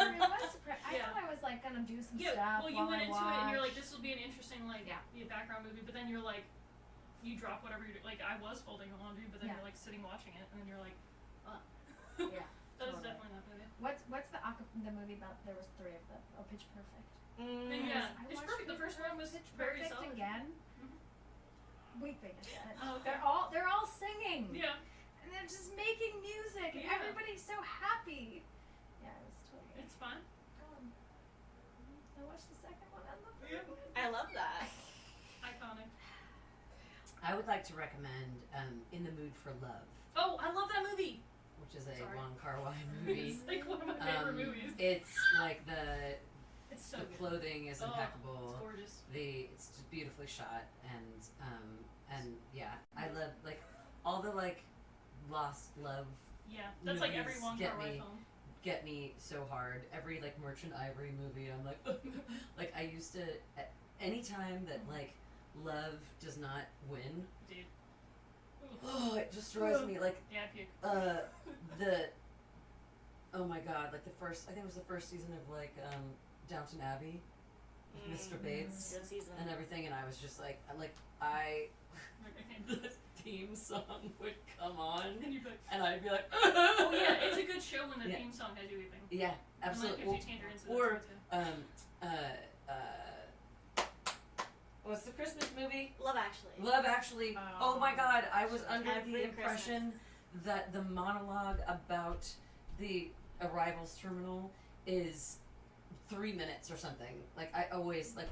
it was surprising. I Yeah. thought I was like gonna do some Yeah, stuff. well, you while went I into it and you're like, watched. this will be an interesting like background movie, but then you're like, you drop whatever you're doing. Like I was folding the laundry, but then Yeah. you're like sitting watching it, and then you're like, Yeah. that is totally. definitely that movie. What's the movie about? There was 3 of them. Oh, Pitch Perfect. Yeah, I Pitch watched Perfect. The first one was Pitch very Perfect solid. again. Mhm. Weeping again. Oh, okay. They're all singing. Yeah. And they're just making music, and Yeah. everybody's so happy. Yeah, it was totally. It's fun. I watched the second one. I love Yeah. it. I love that. Iconic. I would like to recommend In the Mood for Love, Oh, I love that movie. which is a Sorry. Wong Kar-wai movie. It's like one of my favorite movies. It's like the It's so the good. clothing is Oh, impeccable. It's gorgeous. It's just beautifully shot, and yeah, I love like all the like lost love Yeah, that's like every movies Wong get Kar-wai me- film. get me so hard. Every like Merchant Ivory movie, I'm like like I used to anytime that like love does not win, Dude. oh, it destroys me. Like Yeah, I puke. the oh my god, like the first, I think it was the first season of like Downton Abbey with Mr. Bates Good season. and everything, and I was just like Like, I can't. the theme song would come on And you'd be like, and I'd be like oh yeah, it's a good show when the Yeah. theme song has you weeping. yeah, absolutely. And like, gives you tangerines. Or Or what's the Christmas movie? Love Actually. Love Actually. Oh my god, I was under Every the impression that the monologue about the arrivals terminal is 3 minutes or something. Like I always like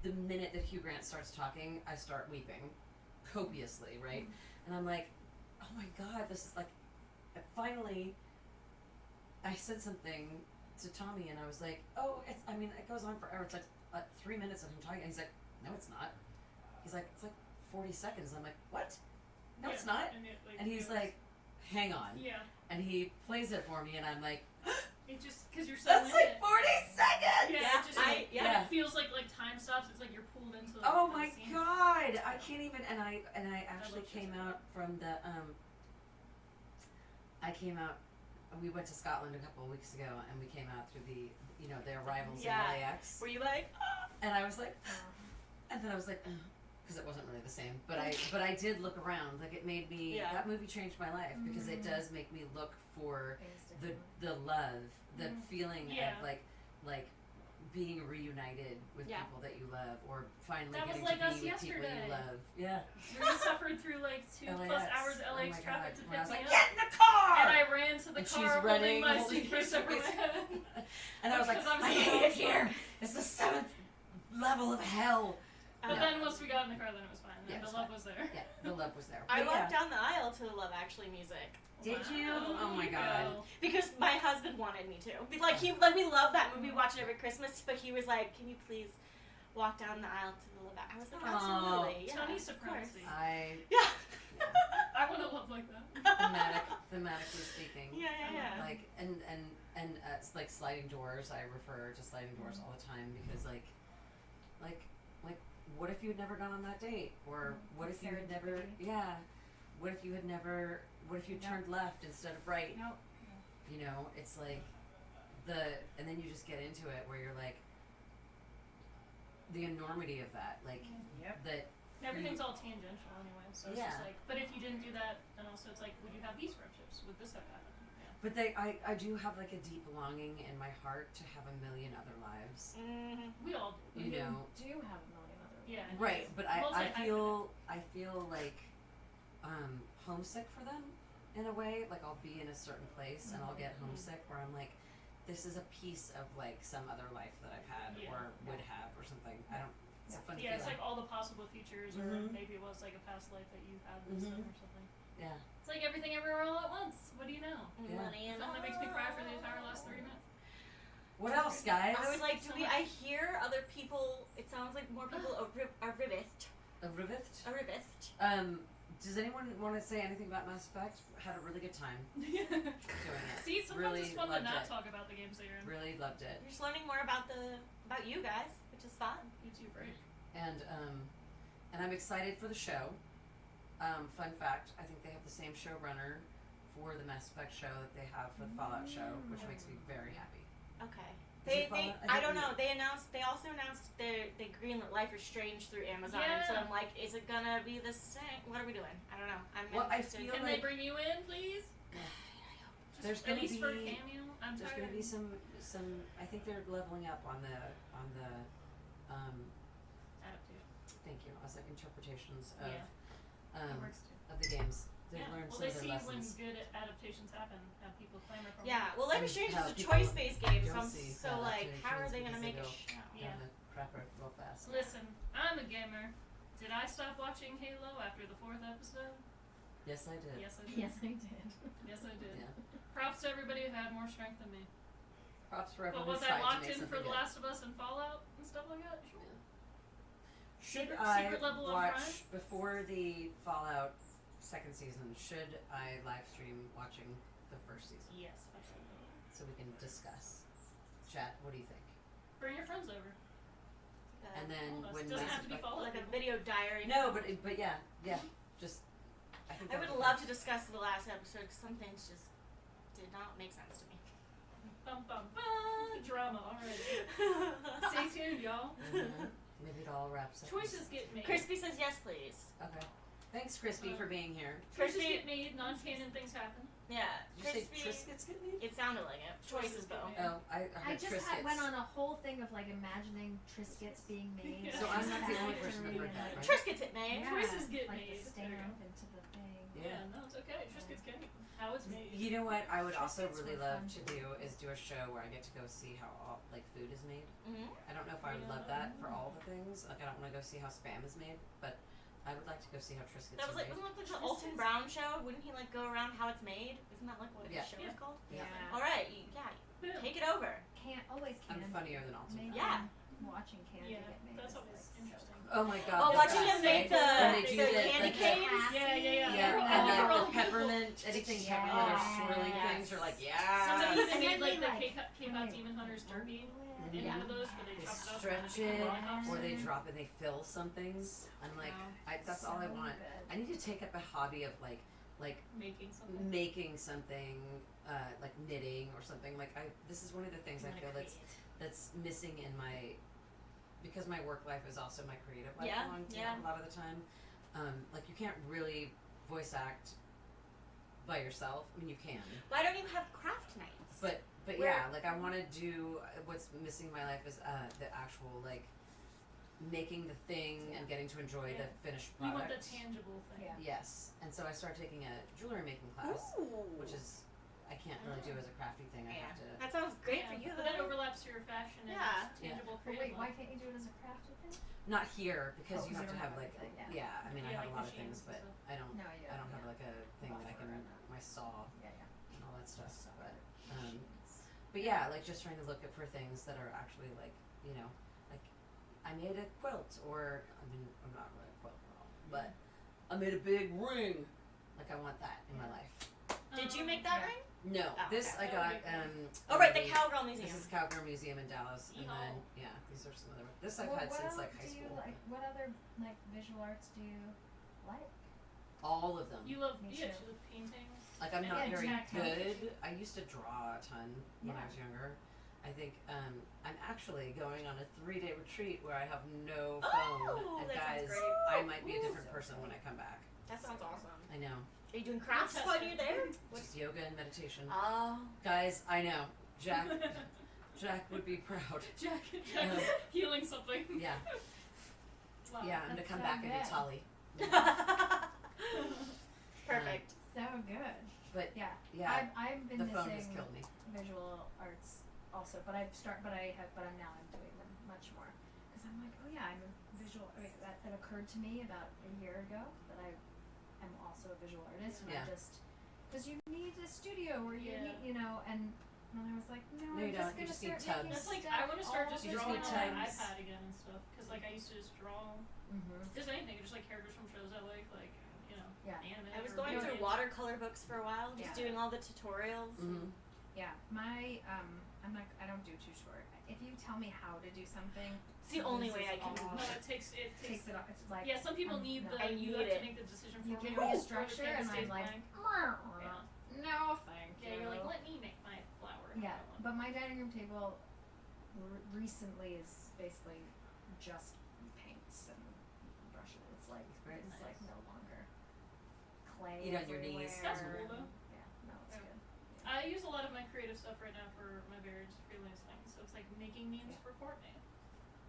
the minute that Hugh Grant starts talking, I start weeping copiously, right? And I'm like, oh my god, this is like finally I said something to Tommy and I was like, oh, it's, I mean, it goes on forever. It's like 3 minutes of him talking. And he's like, no, it's not. He's like, it's like 40 seconds. I'm like, what? No, yeah. it's not. And he's like, hang on. yeah, And he plays it for me, and I'm like, it just because you're so that's in like it. 40 seconds! Yeah, Yeah, it just I- like, yeah. it feels like time stops. It's like you're pulled into. Like, Oh the my scene. god! I can't even, and I actually love came Shazam. out from the, I came out we went to Scotland a couple of weeks ago, and we came out through the arrivals Yeah. in LAX, Were you like, and I was like, and then I was like, because it wasn't really the same, but I did look around. Like, it made me, Yeah. that movie changed my life, because it does make me look for Things the love, the feeling Yeah. of like being reunited with Yeah. people that you love, or finally That was getting like to us be with people yesterday. you love. Yeah. We suffered through like 2+ LAX. hours of Oh LAX my traffic God. to When I pick was me like, up. get in the car! And I ran to the And car she's holding running, my holding her suitcase over my suitcase. head. And I was like, Because I'm I so hate it slow. here. It's the 7th level of hell. But No. then once we got in the car, then it was fine. Yeah, And it the was love fine. was there. Yeah, the love was there. I But walked yeah. down the aisle to the Love Actually music. Did you? Wow. Oh my There you God. go. Because my husband wanted me to. We love that movie, watch it every Christmas, but he was like, can you please walk down the aisle to the Love Actually? I was like, Aw. absolutely. Yeah, Tony of supremacy. course. Yeah, I want to love like that. thematically speaking. Yeah. Like and it's like sliding doors. I refer to sliding doors all the time, because like what if you had never gone on that date, or what if you had never what if you had never turned left instead of right? Nope. You know, it's like and then you just get into it where you're like the enormity of that, like Yep. that. Everything's all tangential anyway, so it's Yeah. just like, but if you didn't do that, then also it's like, would you have these friendships? Would this have happened? Yeah. But I do have like a deep longing in my heart to have a million other lives. Mm-hmm. We all do. You know, Do have a million other Yeah. right? But I Multi-hyphenate. feel like homesick for them in a way. Like, I'll be in a certain place and I'll get homesick, where I'm like, this is a piece of like some other life that I've had Yeah. or would have or something. I don't. It's a funny Yeah, it's feeling. like all the possible futures, or Mhm. maybe it was like a past life that you had this Mhm. or something. Yeah. It's like everything everywhere all at once. What do you know? Yeah. Money A and film that makes me cry for the entire last 30 minutes. What else, guys? I was like, So I hear other people, it sounds like more people are rivethed. A rivet. Are rivethed. Does anyone want to say anything about Mass Effect? Had a really good time doing it. See, sometimes Really it's fun to loved not it. talk about the games that you're in. Really loved it. You're just learning more about you guys, which is fun. You too, break. And I'm excited for the show. Fun fact, I think they have the same showrunner for the Mass Effect show that they have for the Fallout show, which makes me very happy. Okay. Is it Fallout? I don't know. They also announced they greenlit Life is Strange through Amazon. Yeah. So I'm like, is it gonna be the same? What are we doing? I don't know. I'm Well, I interested. feel Can like- they bring you in, please? There's Just gonna at least for a be- cameo. I'm There's tired. going to be some. I think they're leveling up on the. Adaptation. Thank you. I was like interpretations of Yeah. It works too. of the games. They've Yeah. learned Well, some they of see their when lessons. good adaptations happen, have people clamor for Yeah. Well, Life And is Strange how is a people choice-based game, so don't I'm see so like, how are adaptations they gonna because make they a go show? more. Yeah. Down the crapper real fast. Listen, I'm a gamer. Did I stop watching Halo after the 4th episode? Yes, I did. Yes, I did. Yes, I did. Yes, I did. Yeah. Props to everybody who had more strength than me. Props for But everyone was who I tried to locked make in for something The good. Last of Us and Fallout and stuff like that? Sure. Should Secret- I secret level on watch Prime? before the Fallout second season? Should I live stream watching the first season Yes, absolutely. so we can discuss? Chat. What do you think? Bring your friends over. And then All of us. when Doesn't Mass have to be Effect- Fallout. like a people. video diary. No, but yeah, just. I think I that would be love fun. to discuss the last episode because some things just did not make sense to me. Bum, bum, bum. Drama, alright. Stay tuned, y'all. Mhm. Maybe it all wraps up. Choices get made. Crispy says yes, please. Okay. Thanks, Crispy, for being here. Choices Crispy- get made, non-canon things happen. Yeah, Did you say Crispy. Triscuits get made? It sounded like it. Choices though. get made. Oh, I I heard just Triscuits. went on a whole thing of like imagining Triscuits being made. Yeah. So I'm not the only Factory person that heard and, that, like, right? Triscuits it made. Yeah, Choices get like made. the There you stamp go. into the thing. Yeah. No, it's okay. Triscuits get made. How it's made. You know what I would also Triscuits really were love fun to to do is do a show where I get to go see how all like food is made. Mm-hmm. I don't know if I would love that for all the things. Like, I don't want to go see how Spam is made, but I would like to go see how Triscuits That are was like, made. wasn't that like the Alton Brown show? Wouldn't he like go around how it's made? Isn't that like what Yeah. his show Yeah. is called? Yeah. All right, Yeah. take it over. Can't always I'm can. funnier than Alton. Make Yeah. watching candy Yeah, get made. that's is always like interesting. Oh my god. Oh, the watching best. him make When they the do candy the canes. Yeah, yeah, yeah. Yeah, They're and all- the peppermint, anything peppermint or swirling Yes. things are like, yeah. Somebody even And made then like they, the like, K-pop Demon Hunters derby. Mhm. One of those where they They chop it up. stretch and it, lollipops. or they drop it, they fill something. I'm like, Wow. that's all I want. I need to take up a hobby of like like making something, like knitting or something. Like this is one of the things I feel that's missing in my, because my work life is also my creative life a lot of the time. Like you can't really voice act by yourself. I mean, you can. Why don't you have craft nights? But yeah, like I want to do, what's missing in my life is the actual like making the thing and getting to enjoy the finished product. You want the tangible thing. Yeah. Yes, and so I started taking a jewelry making class, which is I can't really do as a crafty thing. I have to. That sounds great for you. But that overlaps your fashion and tangible But creative. wait, why can't you do it as a crafty thing? Not here because you because have you to don't have like everything, I mean I have like a lot of machines things, but and stuff. I don't. No, I don't have like a thing that I can my saw Yeah. and all that stuff. So But yeah, like just trying to look for things that are actually like like I made a quilt, or I mean I'm not really a quilt girl, but I made a big ring. Like I want that in my life. Did you make that ring? No, Oh, this okay. I got. Oh right, the Cowgirl Museum. This is Cowgirl Museum in Dallas, and then these are some other. This I've had since like high school. What other like visual arts do you like? All of them. You love Me you too. love paintings. Like I'm not Yeah, very tactile. good. I used to draw a ton when I was younger. I think I'm actually going on a 3-day retreat where I have no phone. And that guys, sounds great. I might be a different person when I come back. That sounds awesome. I know. Are you doing crafts while you're there? Just yoga and meditation. Oh. Guys, I know. Jack would be proud. Jack is healing something. Yeah. Wow. Yeah, I'm gonna That's come so back and be good. Tully. Perfect. So good. But Yeah. yeah, I've been the phone has missing killed me. visual arts also, but I'm now doing them much more because I'm like, oh yeah, I'm a visual. I mean, that occurred to me about a year ago that I am also a visual artist, and I just because you need a studio where you need, and I was like, no, No, you I'm don't. just You just gonna need start making tubs. That's like stuff I want to start all just You just drawing need on my tubs. iPad again and stuff because like I used to just draw just anything, just like characters from shows I like anime. I was or going video through games. watercolor books for a while, just doing all the tutorials. Mm-hmm. Yeah, I don't do too short. If you tell me how to do something, It's the only way I can. No, it takes takes it off. It's like some people need no. the you have need to it. make the decision You for give me. me a or the structure, canvas and stays I'm like, blank. no, thank you. Yeah, you're like, let me make my flower. Yeah, but my dining room table recently is basically just paints and brushes. It's like Very it's like nice. no longer clay. Eat on your knees. everywhere. That's cool, though. Yeah, no, it's Yeah. good. I use a lot of my creative stuff right now for my various freelance things. So it's like making memes for Courtenay.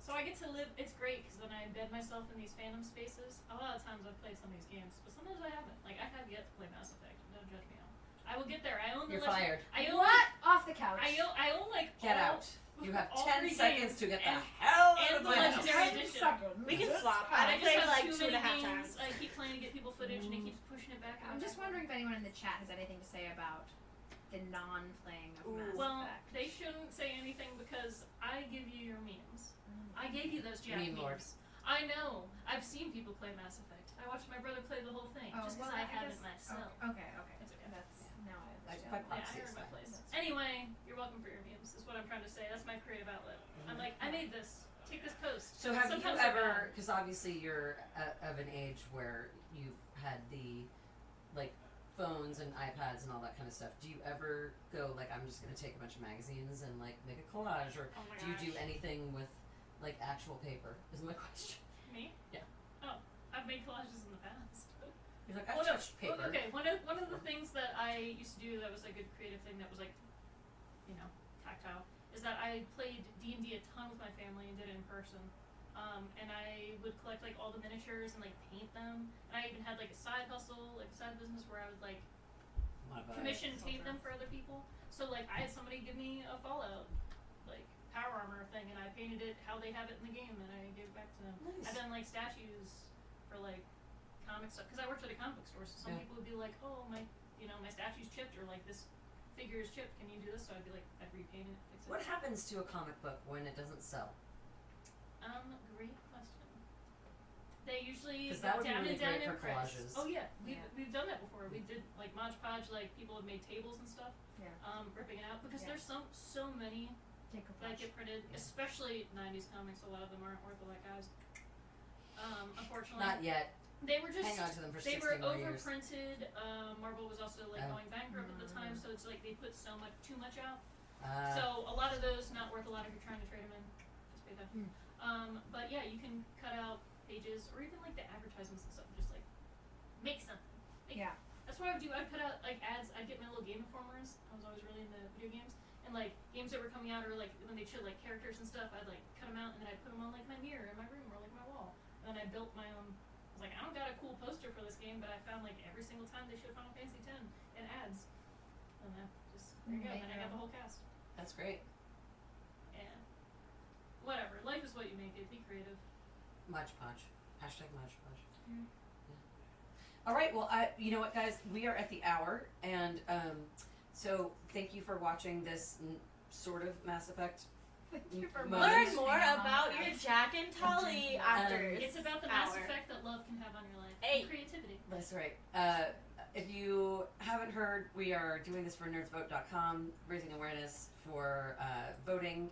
So I get to live. It's great because then I embed myself in these fandom spaces. A lot of times I've played some of these games, but sometimes I haven't. Like I have yet to play Mass Effect. Don't judge me. I will get there. I own the. You're fired. I own What? Off the couch. I own like Get all, out. You have all 10 3 seconds games to get the and, hell out and of the my house. legendary edition. We can swap. And I I just played have like too 2.5 many times. games. I keep playing to get people footage, and it keeps pushing it back. I'm just wondering if anyone in the chat has anything to say about the non-playing of Mass Well, Effect. they shouldn't say anything because I give you your memes. I gave you those Jack Meme memes. lord. I know. I've seen people play Mass Effect. I watched my brother play the whole thing just because I haven't myself. Okay. It's okay. That's now I Like, understand. by Yeah, I proxy, earned it's my fine. place. Anyway, you're welcome for your memes. Is what I'm trying to say. That's my creative outlet. I'm like, I made this. Take this post. So have Sometimes you they're ever? bad. Because obviously you're of an age where you've had the like phones and iPads and all that kind of stuff. Do you ever go like I'm just gonna take a bunch of magazines and like make a collage, or Oh my do you do gosh. anything with like actual paper? Is my question. Me? Yeah. Oh, I've made collages in the past. You're like I've touched paper. Okay, one of the things that I used to do that was a good creative thing that was like, tactile, is that I played D&D a ton with my family and did it in person. And I would collect like all the miniatures and like paint them. And I even had like a side hustle, like a side business where I would like commission tape them for other people. So like I had somebody give me a Fallout like power armor thing, and I painted it how they have it in the game, and I gave it back to them. Nice. I've done like statues for like comic stuff because I worked at a comic book store. So some people would be like, "Oh, my statue's chipped," or like this figure is chipped. Can you do this? So I'd be like, I'd repaint it. Fix it. What happens to a comic book when it doesn't sell? Great question. They usually 'Cause that would be down really and down great in for price. collages. Oh yeah, we've done that before. We did like Mod Podge, like people have made tables and stuff. Yeah. Ripping it out because Yeah. there's so many that get printed, especially 90s comics. A lot of them aren't worth a lot, guys. Unfortunately. Not yet. They were just hang on to them for they 60 were more years. overprinted. Marvel was also like Oh. going bankrupt at the time, so it's like they put too much out. Uh, So a lot of those not worth a lot if you're trying to trade them in. Just pay that. But yeah, you can cut out pages or even like the advertisements and stuff. And just like make something. Yeah. That's what I would do. I'd put out like ads. I'd get my little Game Informers. I was always really into video games and like games that were coming out or like when they showed like characters and stuff. I'd like cut them out and then I'd put them on like my mirror in my room or like my wall. And then I built my own. I was like, I don't got a cool poster for this game, but I found like every single time they showed Final Fantasy X in ads. And then just there you go. Then I got the whole cast. that's great. Yeah. Whatever. Life is what you make it. Be creative. Mod Podge. Hashtag Mod Podge. Mm. Yeah. All right. Well, you know what, guys? We are at the hour, and so thank you for watching this sort of Mass Effect. Thank you for Moments. Learn more about your Jack and Tully actors. It's about the Mass hour. Effect that love can have on your life. Hey. And creativity. That's right. If you haven't heard, we are doing this for NerdsVote.com, raising awareness for voting.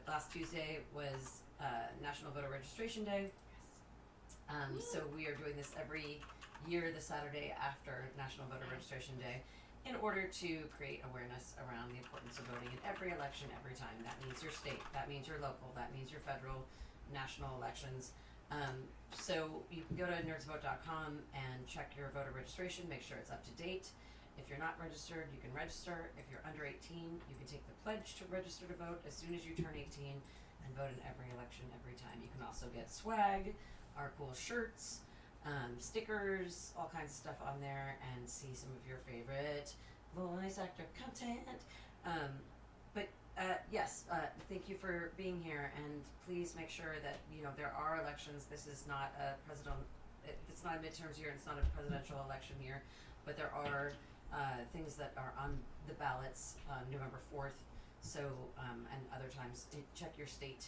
Last Tuesday was National Voter Registration Day. So we are doing this every year, the Saturday after National Voter Registration Day, in order to create awareness around the importance of voting in every election, every time. That means your state, that means your local, that means your federal, national elections. So you can go to nerdsvote.com and check your voter registration, make sure it's up to date. If you're not registered, you can register. If you're under 18, you can take the pledge to register to vote as soon as you turn 18 and vote in every election, every time. You can also get swag, our cool shirts, stickers, all kinds of stuff on there, and see some of your favorite voice actor content. Yes, thank you for being here, and please make sure that, you know, there are elections. This is not a it's not a midterms year, and it's not a presidential election year, but there are things that are on the ballots November 4th, so, and other times. Check your state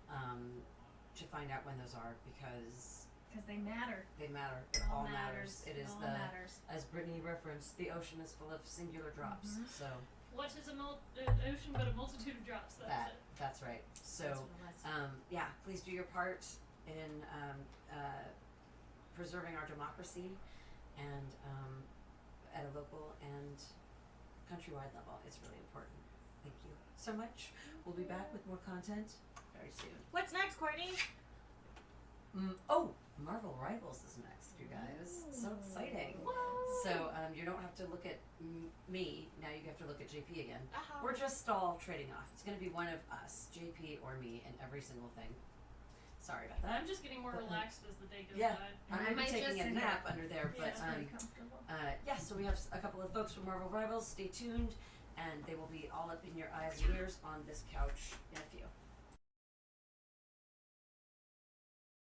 to find out when those are, because they matter. they matter. It all matters. It is all the, matters. as Brittany referenced, the ocean is full of singular drops. Mhm. So What is an ocean but a multitude of drops? that's right. So That's what it was. yeah, please do your part in preserving our democracy, and at a local and countrywide level, it's really important. Thank you so much. We'll be back with more content very soon. What's next, Courtney? Oh, Marvel Rivals is next, you guys. So exciting. So you don't have to look at me, now you have to look at JP again. We're just all trading off. It's going to be one of us, JP or me, in every single thing. Sorry about that. I'm just getting more relaxed as the day goes Yeah. by. I might be taking a nap under there, but It's pretty comfortable. yeah, so we have a couple of folks from Marvel Rivals. Stay tuned, and they will be all up in your eyes and ears on this couch in a few.